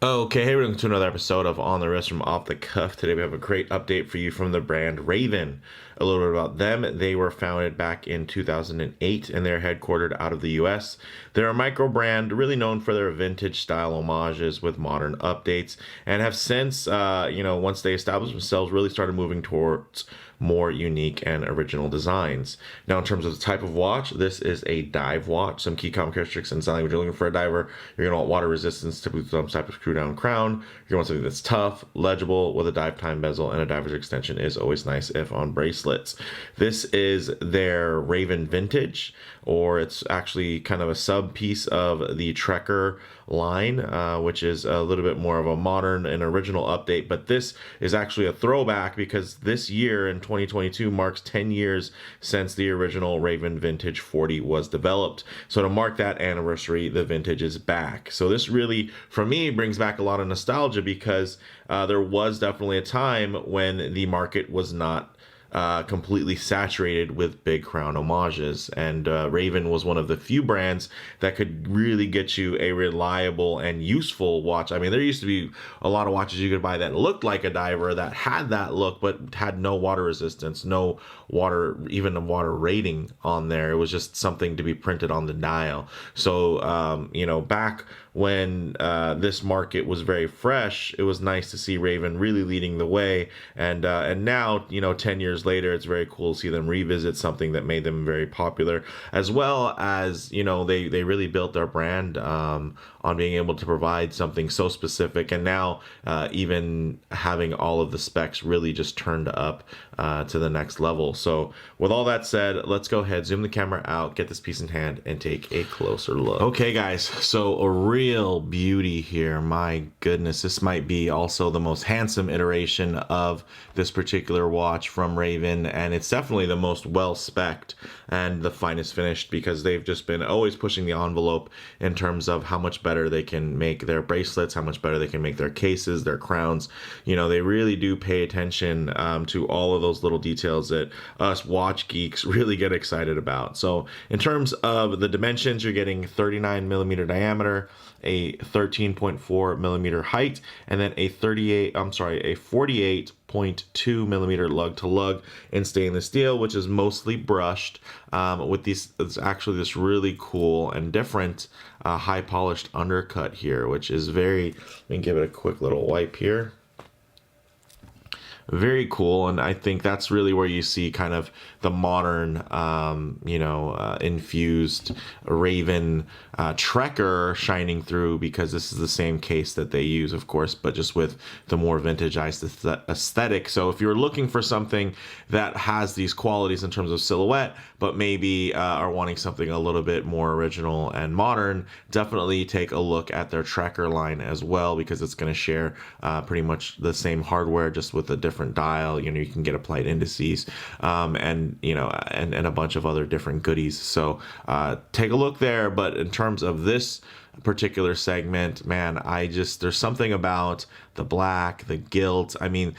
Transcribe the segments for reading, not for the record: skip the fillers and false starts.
Okay, hey, welcome to another episode of On the Wrist from Off the Cuff. Today we have a great update for you from the brand Raven. A little bit about them. They were founded back in 2008 and they're headquartered out of the US. They're a micro brand really known for their vintage style homages with modern updates and have since, once they established themselves, really started moving towards more unique and original designs. Now, in terms of the type of watch, this is a dive watch. Some key common characteristics and styling. If you're looking for a diver, you're gonna want water resistance, typically some type of screw down crown. You're gonna want something that's tough, legible, with a dive time bezel, and a diver's extension is always nice if on bracelets. This is their Raven Vintage, or it's actually kind of a sub piece of the Trekker line, which is a little bit more of a modern and original update. But this is actually a throwback because this year in 2022 marks 10 years since the original Raven Vintage 40 was developed. So to mark that anniversary, the Vintage is back. So this really, for me, brings back a lot of nostalgia because there was definitely a time when the market was not completely saturated with big crown homages, and Raven was one of the few brands that could really get you a reliable and useful watch. I mean, there used to be a lot of watches you could buy that looked like a diver, that had that look, but had no water resistance, no water, even a water rating on there. It was just something to be printed on the dial. So back when this market was very fresh, it was nice to see Raven really leading the way. And now, 10 years later, it's very cool to see them revisit something that made them very popular, as well as, they really built their brand on being able to provide something so specific. And now even having all of the specs really just turned up to the next level. So with all that said, let's go ahead, zoom the camera out, get this piece in hand, and take a closer look. Okay, guys, so a real beauty here. My goodness, this might be also the most handsome iteration of this particular watch from Raven, and it's definitely the most well-spec'd and the finest finished because they've just been always pushing the envelope in terms of how much better they can make their bracelets, how much better they can make their cases, their crowns. They really do pay attention to all of those little details that us watch geeks really get excited about. So in terms of the dimensions, you're getting 39 millimeter diameter, a 13.4 millimeter height, and then a 48.2 millimeter lug to lug in stainless steel, which is mostly brushed with these. It's actually this really cool and different high polished undercut here, which is very, let me give it a quick little wipe here. Very cool, and I think that's really where you see kind of the modern, infused Raven Trekker shining through, because this is the same case that they use, of course, but just with the more vintageized aesthetic. So if you're looking for something that has these qualities in terms of silhouette, but maybe are wanting something a little bit more original and modern, definitely take a look at their Trekker line as well, because it's going to share pretty much the same hardware, just with a different dial. You can get applied indices and a bunch of other different goodies. So take a look there. But in terms of this particular segment, man, there's something about the black, the gilt. I mean,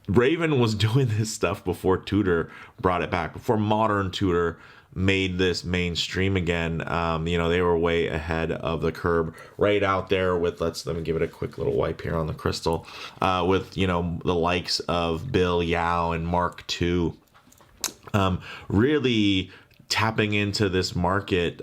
Raven was doing this stuff before Tudor brought it back, before modern Tudor made this mainstream again. They were way ahead of the curve, right out there with, let me give it a quick little wipe here on the crystal, with the likes of Bill Yao and Mark II, really tapping into this market,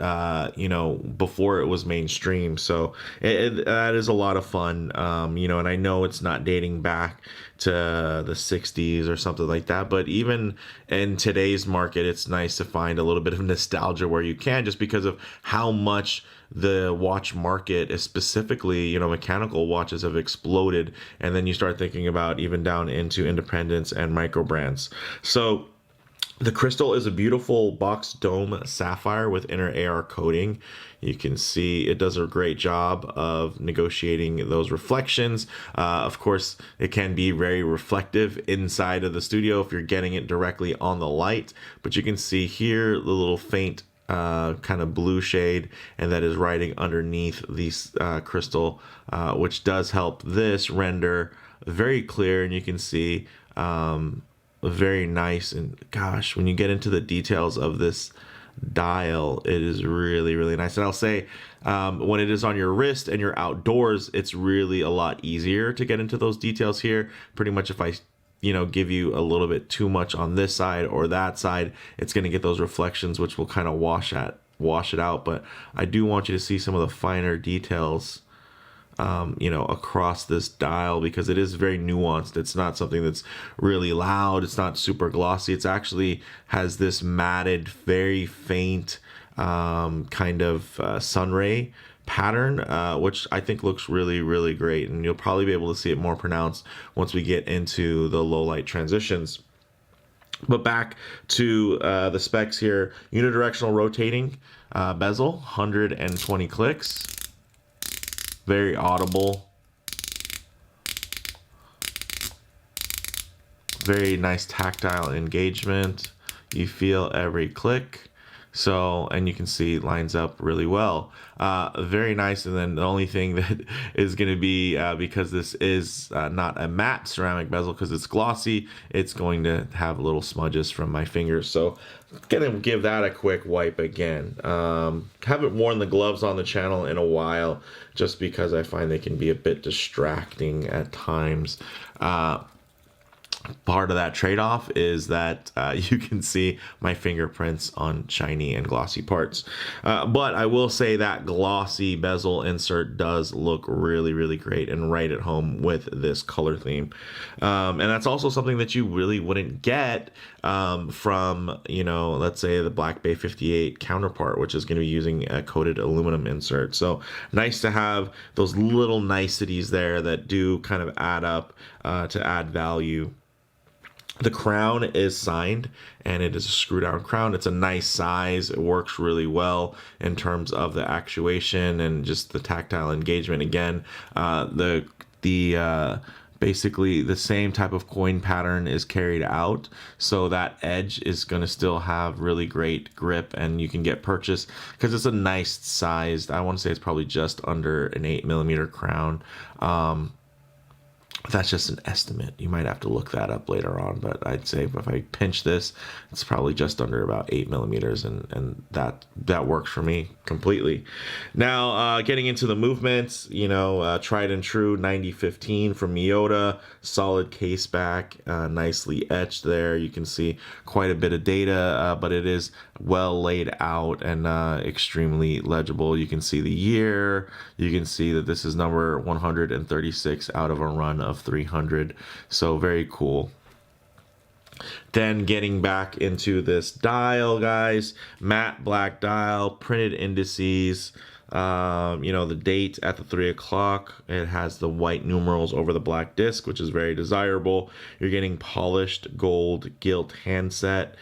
before it was mainstream. So that is a lot of fun, and I know it's not dating back to the 60s or something like that, but even in today's market, it's nice to find a little bit of nostalgia where you can, just because of how much the watch market, specifically, mechanical watches, have exploded. And then you start thinking about even down into independents and micro brands. So the crystal is a beautiful box dome sapphire with inner AR coating. You can see it does a great job of negotiating those reflections. Of course, it can be very reflective inside of the studio if you're getting it directly on the light. But you can see here the little faint kind of blue shade, and that is riding underneath these crystal, which does help this render very clear. And you can see very nice. And gosh, when you get into the details of this dial. It is really, really nice. And I'll say, when it is on your wrist and you're outdoors, it's really a lot easier to get into those details here. Pretty much if I give you a little bit too much on this side or that side, it's going to get those reflections, which will kind of wash it out. But I do want you to see some of the finer details, across this dial, because it is very nuanced. It's not something that's really loud. It's not super glossy. It's actually has this matted, very faint kind of sun ray pattern, which I think looks really, really great. And you'll probably be able to see it more pronounced once we get into the low light transitions. But back to the specs here: unidirectional rotating bezel, 120 clicks, very audible, very nice tactile engagement. You feel every click. So, and you can see it lines up really well. Very nice. And then the only thing that is going to be, because this is not a matte ceramic bezel, because it's glossy, it's going to have little smudges from my fingers. So I'm going to give that a quick wipe again. Haven't worn the gloves on the channel in a while, just because I find they can be a bit distracting at times. Part of that trade-off is that you can see my fingerprints on shiny and glossy parts. But I will say that glossy bezel insert does look really, really great and right at home with this color theme. And that's also something that you really wouldn't get from, let's say the Black Bay 58 counterpart, which is going to be using a coated aluminum insert. So nice to have those little niceties there that do kind of add up to add value. The crown is signed, and it is a screw down crown. It's a nice size. It works really well in terms of the actuation and just the tactile engagement. Again, basically the same type of coin pattern is carried out, so that edge is going to still have really great grip, and you can get purchased because it's a nice sized, I want to say it's probably just under an 8mm crown. That's just an estimate. You might have to look that up later on, but I'd say if I pinch this, it's probably just under about 8mm, and that works for me completely. Now, getting into the movements, tried and true 9015 from Miyota, solid case back, nicely etched there. You can see quite a bit of data, but it is well laid out and extremely legible. You can see the year. You can see that this is number 136 out of a run of 300. So very cool. Then getting back into this dial, guys, matte black dial, printed indices. The date at the 3 o'clock. It has the white numerals over the black disc, which is very desirable. You're getting polished gold gilt handset,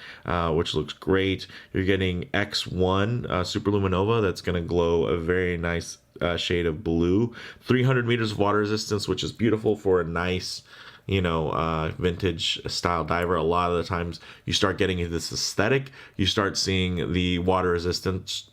which looks great. You're getting X1 Superluminova that's going to glow a very nice shade of blue. 300 meters of water resistance, which is beautiful for a nice vintage style diver. A lot of the times you start getting into this aesthetic, you start seeing the water resistance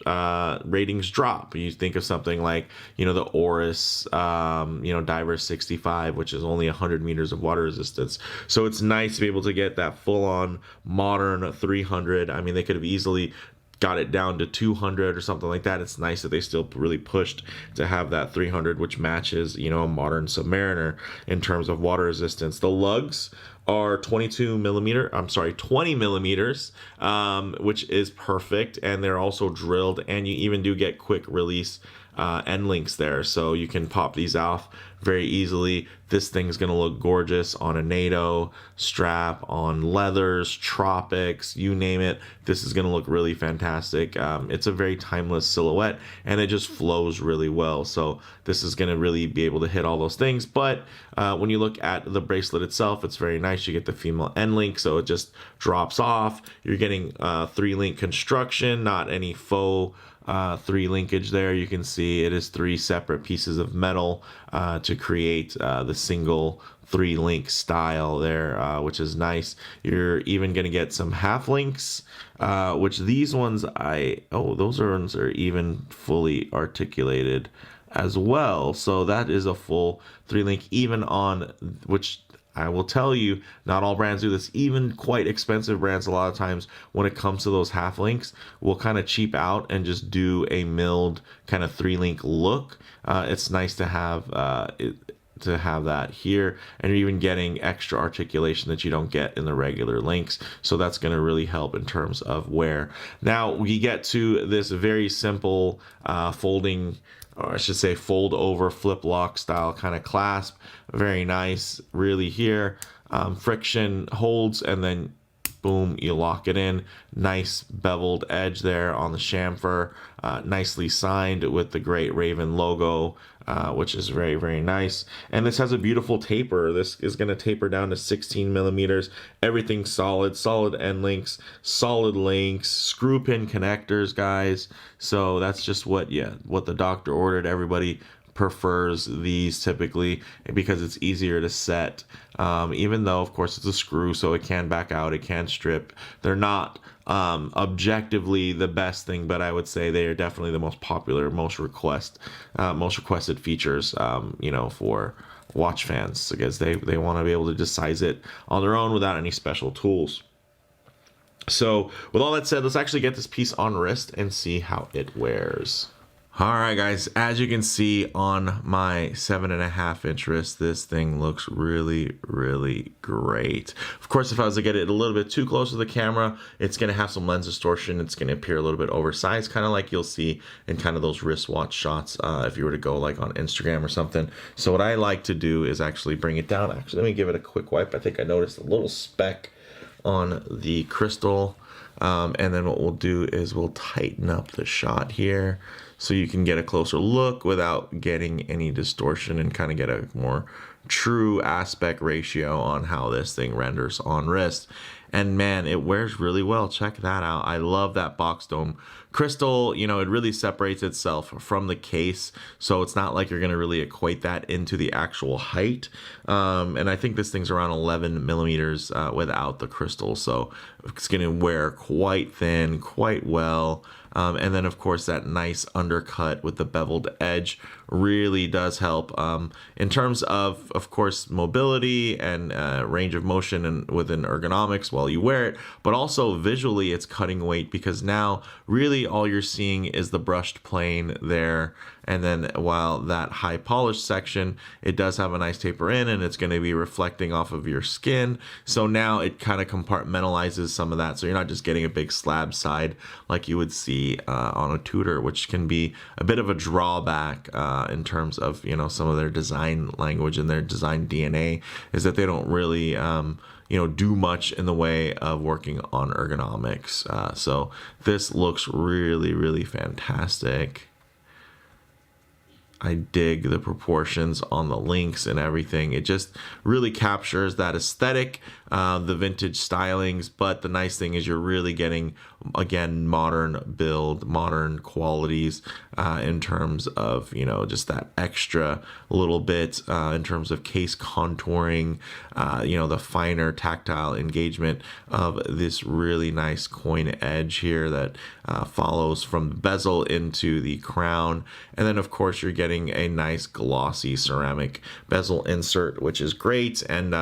ratings drop. You think of something like, the Oris, Diver 65, which is only 100 meters of water resistance. So it's nice to be able to get that full on modern 300. I mean, they could have easily got it down to 200 or something like that. It's nice that they still really pushed to have that 300, which matches, a modern Submariner in terms of water resistance. The lugs are 20 millimeters, which is perfect. And they're also drilled, and you even do get quick release end links there. So you can pop these off very easily. This thing's going to look gorgeous on a NATO strap, on leathers, tropics, you name it. This is going to look really fantastic. It's a very timeless silhouette, and it just flows really well. So this is going to really be able to hit all those things. But when you look at the bracelet itself, it's very nice. You get the female end link, so it just drops off. You're getting 3-link construction, not any faux 3 linkage there. You can see it is 3 separate pieces of metal to create the single 3-link style there, which is nice. You're even going to get some half links, which these ones those ones are even fully articulated as well. So that is a full 3-link, even on which I will tell you, not all brands do this. Even quite expensive brands, a lot of times when it comes to those half links, will kind of cheap out and just do a milled kind of 3-link look. It's nice to have that here, and you're even getting extra articulation that you don't get in the regular links, so that's going to really help in terms of wear. Now we get to this very simple folding, or I should say fold over flip lock style kind of clasp. Very nice, really here. Friction holds, and then boom, you lock it in. Nice beveled edge there on the chamfer, nicely signed with the great Raven logo, which is very, very nice. And this has a beautiful taper. This is going to taper down to 16 millimeters. Everything solid end links, solid links, screw pin connectors, guys. So that's just what the doctor ordered. Everybody prefers these typically because it's easier to set, even though of course it's a screw, so it can back out, it can strip. They're not objectively the best thing, but I would say they are definitely the most popular, most requested features, for watch fans, because they want to be able to just size it on their own without any special tools. So with all that said, let's actually get this piece on wrist and see how it wears. All right, guys, as you can see on my 7.5-inch wrist, this thing looks really, really great. Of course, if I was to get it a little bit too close to the camera, it's going to have some lens distortion. It's going to appear a little bit oversized, kind of like you'll see in kind of those wristwatch shots if you were to go like on Instagram or something. So what I like to do is actually bring it down. Actually, let me give it a quick wipe. I think I noticed a little speck on the crystal. And then what we'll do is we'll tighten up the shot here, so you can get a closer look without getting any distortion and kind of get a more true aspect ratio on how this thing renders on wrist. And man, it wears really well. Check that out. I love that box dome crystal. It really separates itself from the case, so it's not like you're going to really equate that into the actual height. And I think this thing's around 11 millimeters without the crystal, so it's going to wear quite thin, quite well. And then of course that nice undercut with the beveled edge really does help in terms of course, mobility and range of motion and within ergonomics while you wear it, but also visually it's cutting weight, because now really all you're seeing is the brushed plane there. And then while that high polished section, it does have a nice taper in, and it's going to be reflecting off of your skin. So now it kind of compartmentalizes some of that. So you're not just getting a big slab side like you would see on a Tudor, which can be a bit of a drawback in terms of, some of their design language and their design DNA, is that they don't really, do much in the way of working on ergonomics. So this looks really, really fantastic. I dig the proportions on the links and everything. It just really captures that aesthetic, the vintage stylings. But the nice thing is you're really getting, again, modern build, modern qualities in terms of, just that extra little bit in terms of case contouring, the finer tactile engagement of this really nice coin edge here that follows from the bezel into the crown. And then, of course, you're getting a nice glossy ceramic bezel insert, which is great. And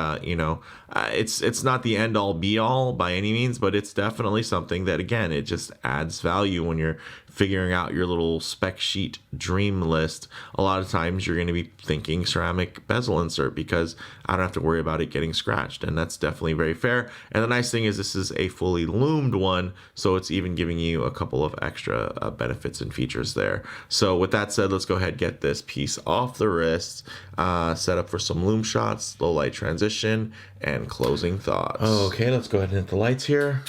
it's not the end all be all by any means, but it's definitely something that, again, it just adds value when you're figuring out your little spec sheet dream list. A lot of times you're going to be thinking ceramic bezel insert, because I don't have to worry about it getting scratched, and that's definitely very fair. And the nice thing is this is a fully loomed one, so it's even giving you a couple of extra benefits and features there. So with that said, let's go ahead and get this piece off the wrist, set up for some loom shots, low light transition, and closing thoughts. Okay, let's go ahead and hit the lights here.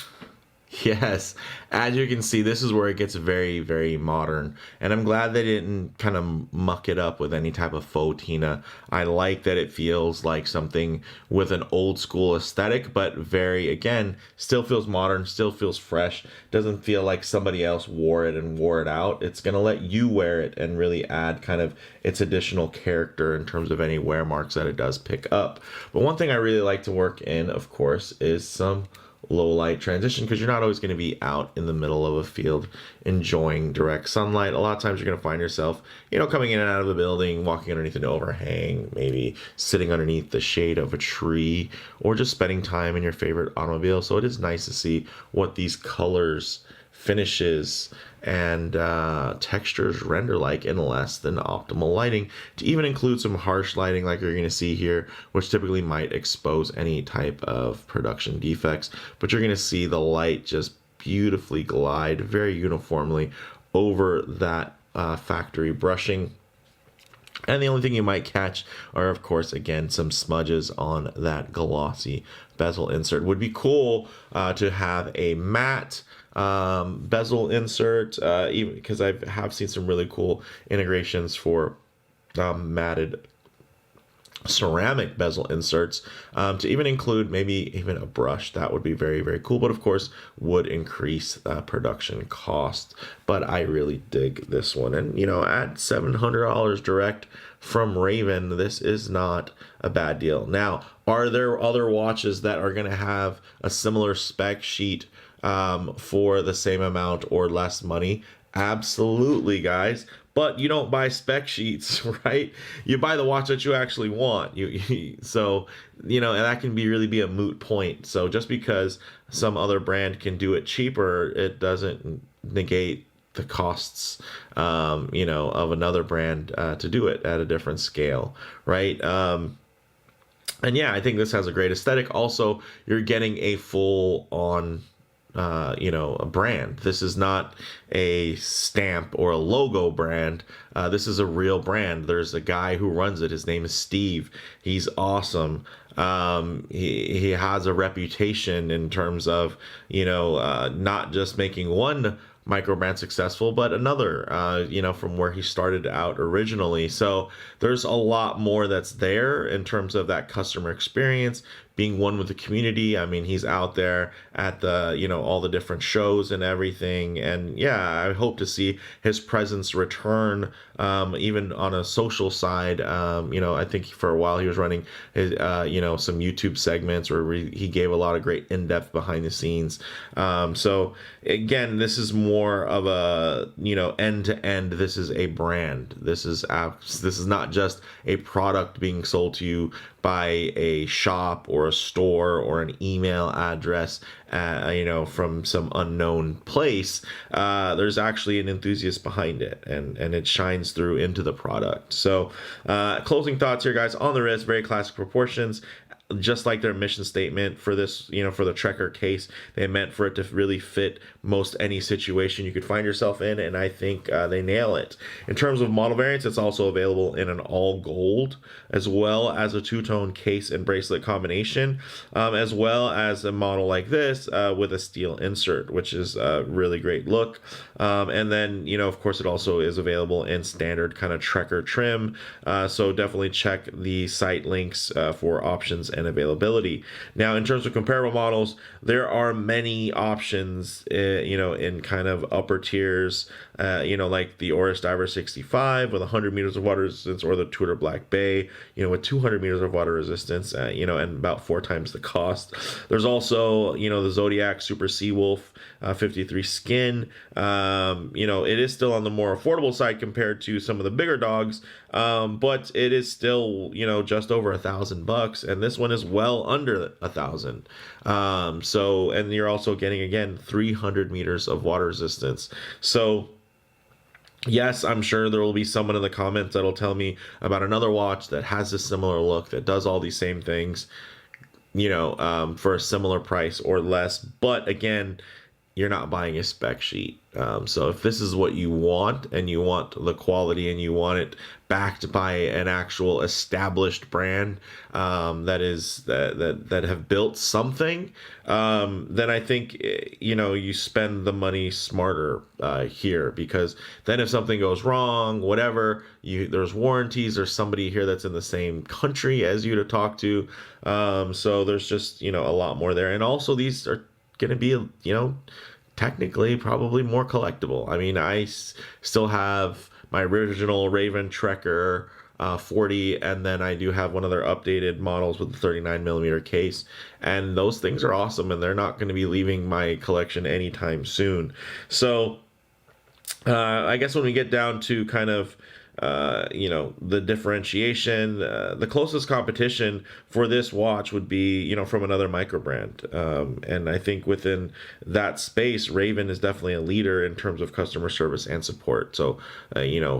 Yes, as you can see, this is where it gets very, very modern, and I'm glad they didn't kind of muck it up with any type of faux Tina. I like that it feels like something with an old school aesthetic, but very, again, still feels modern, still feels fresh. Doesn't feel like somebody else wore it and wore it out. It's going to let you wear it and really add kind of its additional character in terms of any wear marks that it does pick up. But one thing I really like to work in, of course, is some low light transition, because you're not always going to be out in the middle of a field enjoying direct sunlight. A lot of times you're going to find yourself, coming in and out of a building, walking underneath an overhang, maybe sitting underneath the shade of a tree, or just spending time in your favorite automobile. So it is nice to see what these colors, finishes, and textures render like in less than optimal lighting, to even include some harsh lighting like you're going to see here, which typically might expose any type of production defects. But you're going to see the light just beautifully glide very uniformly over that factory brushing. And the only thing you might catch are, of course, again, some smudges on that glossy bezel insert. Would be cool to have a matte bezel insert, even because I have seen some really cool integrations for matted ceramic bezel inserts, to even include maybe even a brush. That would be very, very cool, but of course would increase production cost. But I really dig this one, and at $700 direct from Raven, this is not a bad deal. Now, are there other watches that are going to have a similar spec sheet for the same amount or less money? Absolutely, guys. But you don't buy spec sheets, right? You buy the watch that you actually want. So and that can really be a moot point. So just because some other brand can do it cheaper, it doesn't negate the costs, of another brand to do it at a different scale, right? And yeah, I think this has a great aesthetic. Also, you're getting a full on a brand. This is not a stamp or a logo brand. This is a real brand. There's a guy who runs it. His name is Steve. He's awesome. He has a reputation in terms of, not just making one micro brand successful, but another, from where he started out originally. So there's a lot more that's there in terms of that customer experience, being one with the community. I mean, he's out there at the, all the different shows and everything. And yeah, I hope to see his presence return, even on a social side. I think for a while he was running his, some YouTube segments where he gave a lot of great in-depth behind the scenes. So again, this is more of a, end to end. This is a brand. This is not just a product being sold to you by a shop or a store or an email address, from some unknown place. There's actually an enthusiast behind it, and it shines through into the product. So closing thoughts here, guys. On the wrist, very classic proportions. Just like their mission statement for this, for the Trekker case, they meant for it to really fit most any situation you could find yourself in, and I think they nail it. In terms of model variants, it's also available in an all gold, as well as a two-tone case and bracelet combination, as well as a model like this with a steel insert, which is a really great look. And then, of course, it also is available in standard kind of Trekker trim. So definitely check the site links for options and availability. Now, in terms of comparable models, there are many options, in kind of upper tiers, like the Oris Diver 65 with 100 meters of water resistance, or the Tudor Black Bay, with 200 meters of water resistance, and about 4 times the cost. There's also, the Zodiac Super Seawolf 53 skin. It is still on the more affordable side compared to some of the bigger dogs, but it is still, just over $1,000, and this one is well under 1,000. So, and you're also getting, again, 300 meters of water resistance. So yes, I'm sure there will be someone in the comments that'll tell me about another watch that has a similar look, that does all these same things, for a similar price or less. But again, you're not buying a spec sheet. So if this is what you want, and you want the quality, and you want it backed by an actual established brand, that have built something, then I think, you spend the money smarter here, because then if something goes wrong, whatever, there's warranties. There's somebody here that's in the same country as you to talk to. So there's just, a lot more there. And also, these are going to be, technically probably more collectible. I mean, I still have my original Raven Trekker 40, and then I do have one of their updated models with the 39 millimeter case, and those things are awesome, and they're not going to be leaving my collection anytime soon. So I guess when we get down to kind of the differentiation, the closest competition for this watch would be, from another micro brand. And I think within that space, Raven is definitely a leader in terms of customer service and support. So,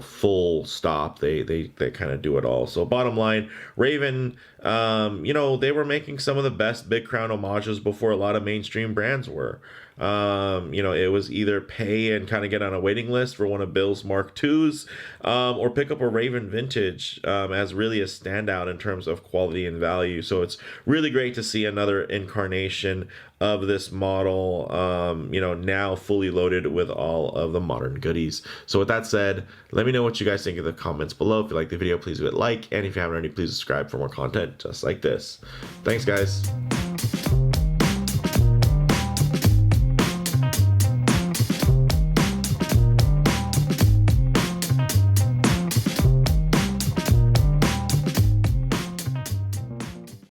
full stop, they kind of do it all. So bottom line, Raven, they were making some of the best Big Crown homages before a lot of mainstream brands were. It was either pay and kind of get on a waiting list for one of Bill's Mark IIs, or pick up a Raven Vintage as really a standout in terms of quality and value. So it's really great to see another incarnation of this model, now fully loaded with all of the modern goodies. So with that said, let me know what you guys think in the comments below. If you like the video, please give it a like. And if you haven't already, please subscribe for more content just like this. Thanks, guys.